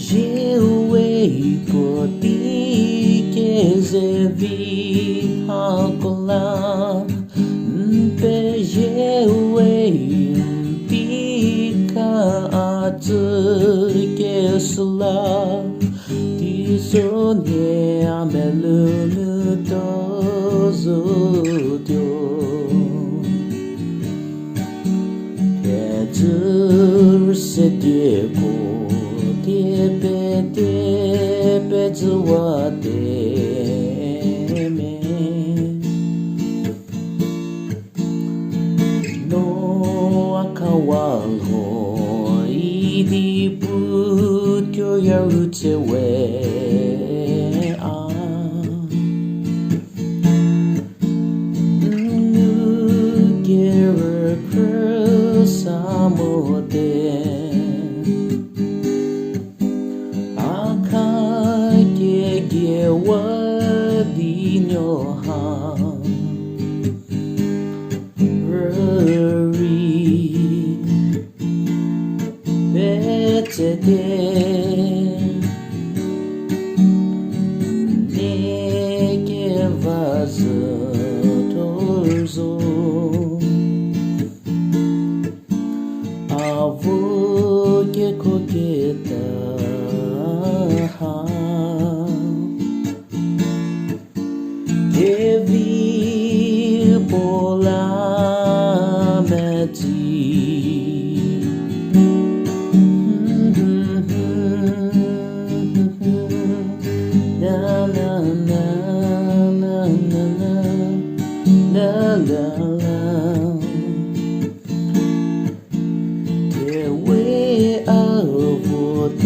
Jewe poti kezevi hakola Mpe jewe mpika atu kesula Tisonye amelulu tozo dio Ketur sedieko Tepe zuwa teme No akawalho Idi putyo yarute we Nugere prasamode Wadinyo ha Ruri Betede Neke vaza torzo Avoke koketa ha Devi bola meti Na na na na na na la la Tewe avotete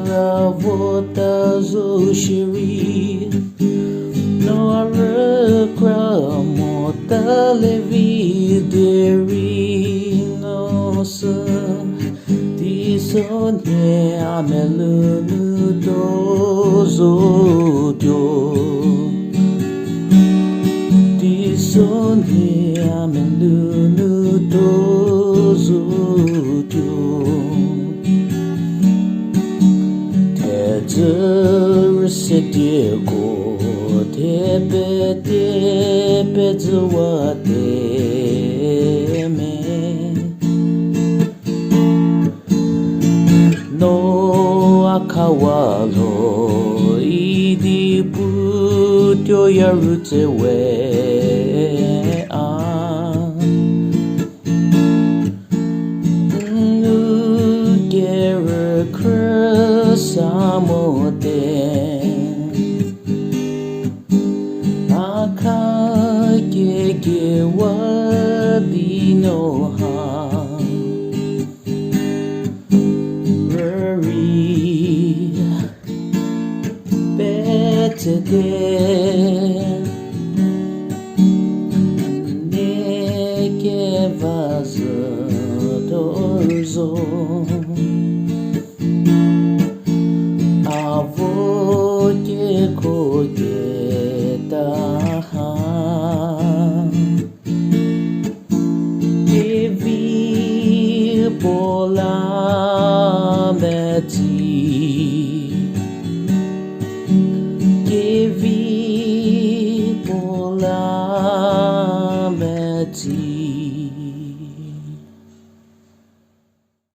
ravota zoshiri No arukra mota levideri no sa Tisonye amelunu dozo dio Tisonye amelunu dozo dio Teter sedieko Tepe zuwa teme No akawalo Idi putyo yarute we Nugere krasamode Akagege wadino ha Ruri betede Neke vaza torzo Avoke koketa Devi bola meti Devi bola meti